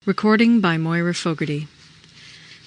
Recording by Moira Fogarty.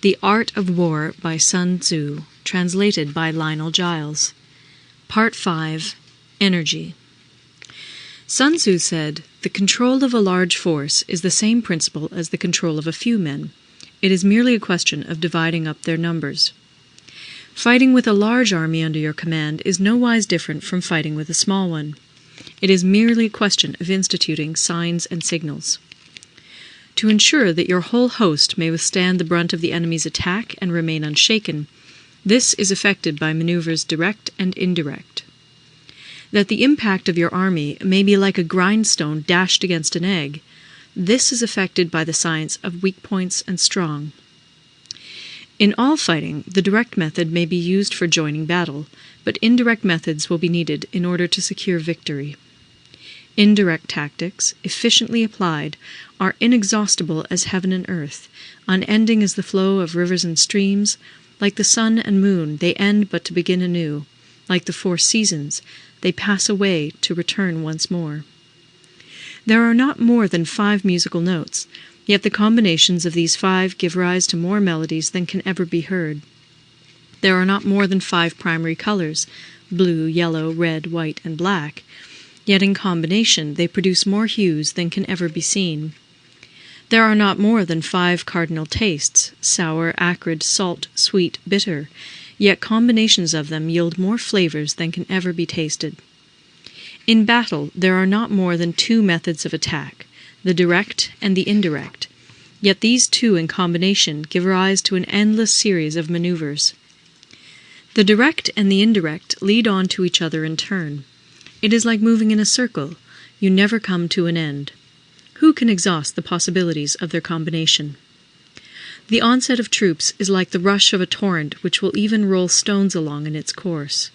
The Art of War by Sun Tzu, translated by Lionel Giles. Part 5. Energy. Sun Tzu said, "The control of a large force is the same principle as the control of a few men. It is merely a question of dividing up their numbers." Fighting with a large army under your command is nowise different from fighting with a small one. It is merely a question of instituting signs and signals. To ensure that your whole host may withstand the brunt of the enemy's attack and remain unshaken, this is effected by maneuvers direct and indirect. That the impact of your army may be like a grindstone dashed against an egg, this is effected by the science of weak points and strong. In all fighting, the direct method may be used for joining battle, but indirect methods will be needed in order to secure victory. Indirect tactics, efficiently applied, are inexhaustible as heaven and earth, unending as the flow of rivers and streams. Like the sun and moon, they end but to begin anew. Like the 4 seasons, they pass away to return once more. There are not more than 5 musical notes, yet the combinations of these 5 give rise to more melodies than can ever be heard. There are not more than 5 primary colors, blue, yellow, red, white, and black, yet in combination they produce more hues than can ever be seen. There are not more than 5 cardinal tastes, sour, acrid, salt, sweet, bitter, yet combinations of them yield more flavors than can ever be tasted. In battle there are not more than 2 methods of attack, the direct and the indirect, yet these 2 in combination give rise to an endless series of maneuvers. The direct and the indirect lead on to each other in turn. It is like moving in a circle. You never come to an end. Who can exhaust the possibilities of their combination? The onset of troops is like the rush of a torrent which will even roll stones along in its course.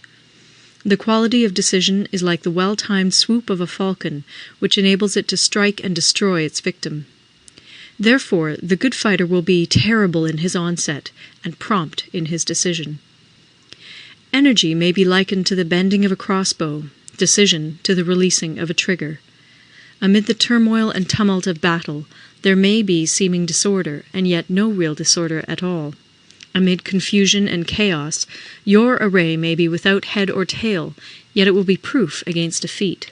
The quality of decision is like the well-timed swoop of a falcon, which enables it to strike and destroy its victim. Therefore, the good fighter will be terrible in his onset and prompt in his decision. Energy may be likened to the bending of a crossbow, decision to the releasing of a trigger. Amid the turmoil and tumult of battle, there may be seeming disorder, and yet no real disorder at all. Amid confusion and chaos, your array may be without head or tail, yet it will be proof against defeat.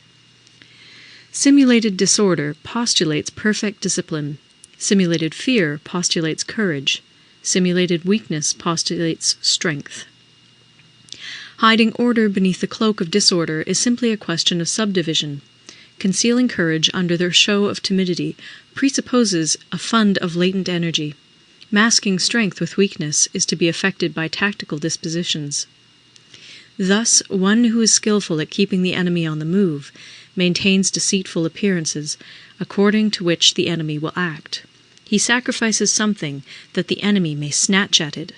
Simulated disorder postulates perfect discipline. Simulated fear postulates courage. Simulated weakness postulates strength. Hiding order beneath the cloak of disorder is simply a question of subdivision. Concealing courage under their show of timidity presupposes a fund of latent energy. Masking strength with weakness is to be effected by tactical dispositions. Thus, one who is skillful at keeping the enemy on the move maintains deceitful appearances, according to which the enemy will act. He sacrifices something that the enemy may snatch at it.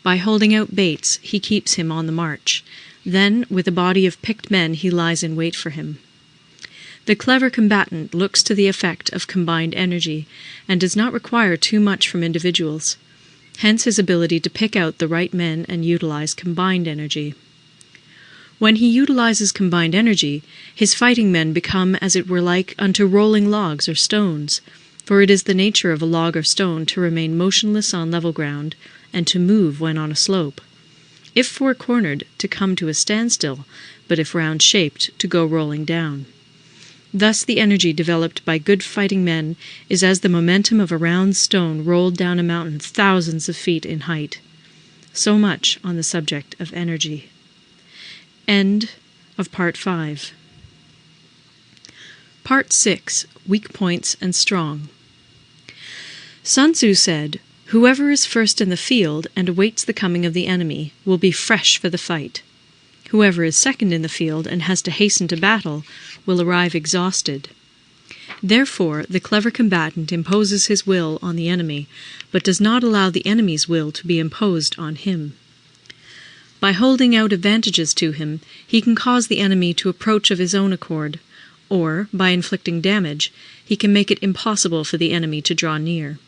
By holding out baits, he keeps him on the march. Then, with a body of picked men, he lies in wait for him. The clever combatant looks to the effect of combined energy, and does not require too much from individuals. Hence his ability to pick out the right men and utilize combined energy. When he utilizes combined energy, his fighting men become as it were like unto rolling logs or stones, for it is the nature of a log or stone to remain motionless on level ground, and to move when on a slope. If four-cornered, to come to a standstill, but if round-shaped, to go rolling down. Thus the energy developed by good fighting men is as the momentum of a round stone rolled down a mountain thousands of feet in height. So much on the subject of energy. End of Part 5. Part 6. Weak Points and Strong. Sun Tzu said, "Whoever is first in the field and awaits the coming of the enemy will be fresh for the fight. Whoever is second in the field and has to hasten to battle will arrive exhausted." Therefore, the clever combatant imposes his will on the enemy, but does not allow the enemy's will to be imposed on him. By holding out advantages to him, he can cause the enemy to approach of his own accord, or, by inflicting damage, he can make it impossible for the enemy to draw near.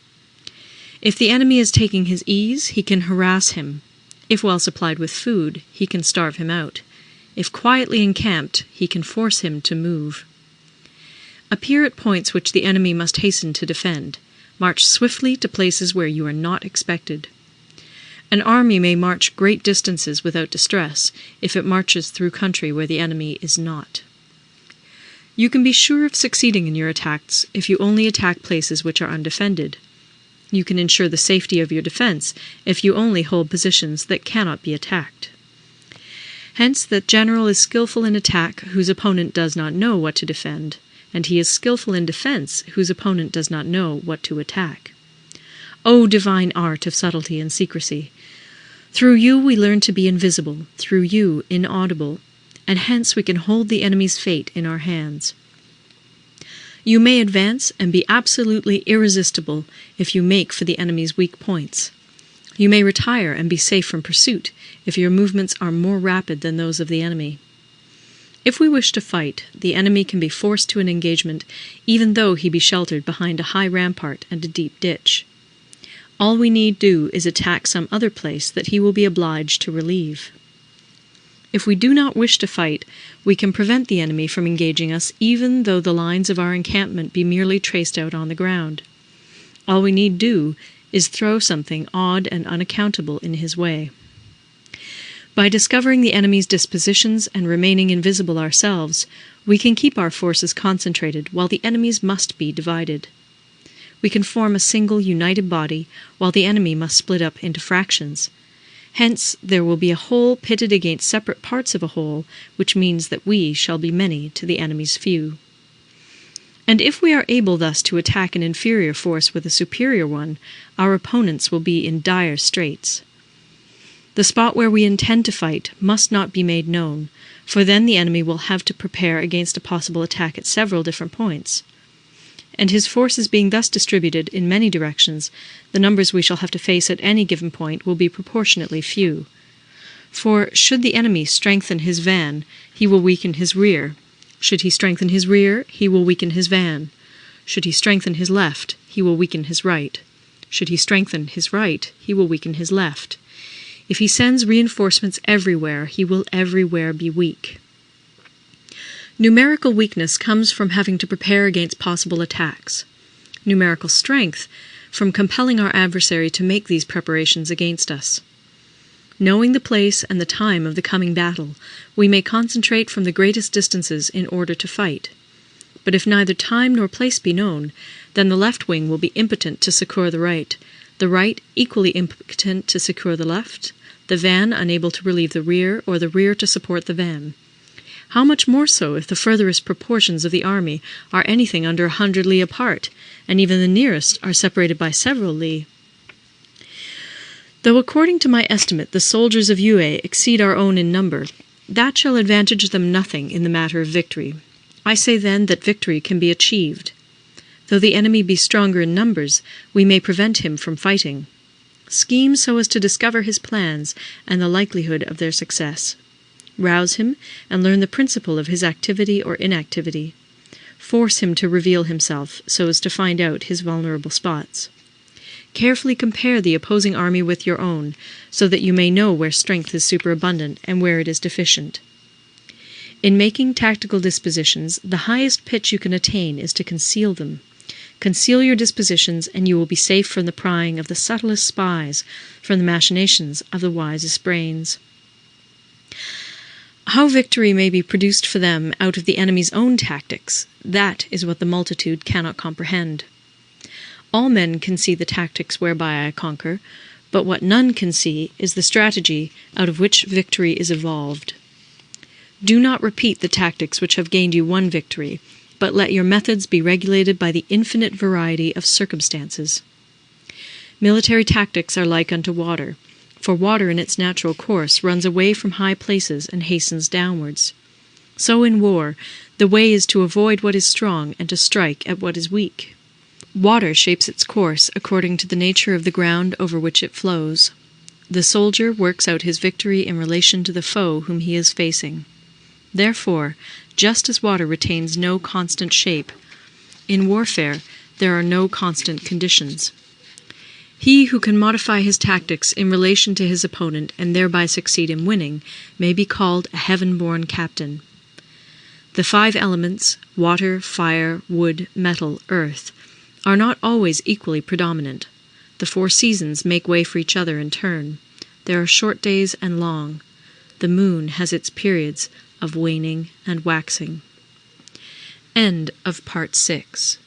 If the enemy is taking his ease, he can harass him. If well supplied with food, he can starve him out. If quietly encamped, he can force him to move. Appear at points which the enemy must hasten to defend. March swiftly to places where you are not expected. An army may march great distances without distress if it marches through country where the enemy is not. You can be sure of succeeding in your attacks if you only attack places which are undefended. You can ensure the safety of your defense if you only hold positions that cannot be attacked. Hence, that general is skillful in attack whose opponent does not know what to defend, and he is skillful in defense whose opponent does not know what to attack. O divine art of subtlety and secrecy! Through you we learn to be invisible, through you inaudible, and hence we can hold the enemy's fate in our hands. You may advance and be absolutely irresistible if you make for the enemy's weak points. You may retire and be safe from pursuit if your movements are more rapid than those of the enemy. If we wish to fight, the enemy can be forced to an engagement even though he be sheltered behind a high rampart and a deep ditch. All we need do is attack some other place that he will be obliged to relieve. If we do not wish to fight, we can prevent the enemy from engaging us even though the lines of our encampment be merely traced out on the ground. All we need do is throw something odd and unaccountable in his way. By discovering the enemy's dispositions and remaining invisible ourselves, we can keep our forces concentrated while the enemy's must be divided. We can form a single united body while the enemy must split up into fractions. Hence, there will be a whole pitted against separate parts of a whole, which means that we shall be many to the enemy's few. And if we are able thus to attack an inferior force with a superior one, our opponents will be in dire straits. The spot where we intend to fight must not be made known, for then the enemy will have to prepare against a possible attack at several different points. And his forces being thus distributed in many directions, the numbers we shall have to face at any given point will be proportionately few. For should the enemy strengthen his van, he will weaken his rear. Should he strengthen his rear, he will weaken his van. Should he strengthen his left, he will weaken his right. Should he strengthen his right, he will weaken his left. If he sends reinforcements everywhere, he will everywhere be weak. Numerical weakness comes from having to prepare against possible attacks. Numerical strength from compelling our adversary to make these preparations against us. Knowing the place and the time of the coming battle, we may concentrate from the greatest distances in order to fight. But if neither time nor place be known, then the left wing will be impotent to succour the right equally impotent to succour the left, the van unable to relieve the rear, or the rear to support the van. How much more so if the furthest proportions of the army are anything under 100 li apart, and even the nearest are separated by several li. Though according to my estimate the soldiers of Yue exceed our own in number, that shall advantage them nothing in the matter of victory. I say then that victory can be achieved. Though the enemy be stronger in numbers, we may prevent him from fighting. Scheme so as to discover his plans and the likelihood of their success. Rouse him and learn the principle of his activity or inactivity. Force him to reveal himself so as to find out his vulnerable spots. Carefully compare the opposing army with your own, so that you may know where strength is superabundant and where it is deficient. In making tactical dispositions, the highest pitch you can attain is to conceal them. Conceal your dispositions, and you will be safe from the prying of the subtlest spies, from the machinations of the wisest brains. How victory may be produced for them out of the enemy's own tactics, that is what the multitude cannot comprehend. All men can see the tactics whereby I conquer, but what none can see is the strategy out of which victory is evolved. Do not repeat the tactics which have gained you one victory, but let your methods be regulated by the infinite variety of circumstances. Military tactics are like unto water, for water in its natural course runs away from high places and hastens downwards. So in war, the way is to avoid what is strong and to strike at what is weak. Water shapes its course according to the nature of the ground over which it flows. The soldier works out his victory in relation to the foe whom he is facing. Therefore, just as water retains no constant shape, in warfare there are no constant conditions. He who can modify his tactics in relation to his opponent and thereby succeed in winning may be called a heaven-born captain. The 5 elements, water, fire, wood, metal, earth, are not always equally predominant. The 4 seasons make way for each other in turn. There are short days and long. The moon has its periods of waning and waxing. End of Part 6.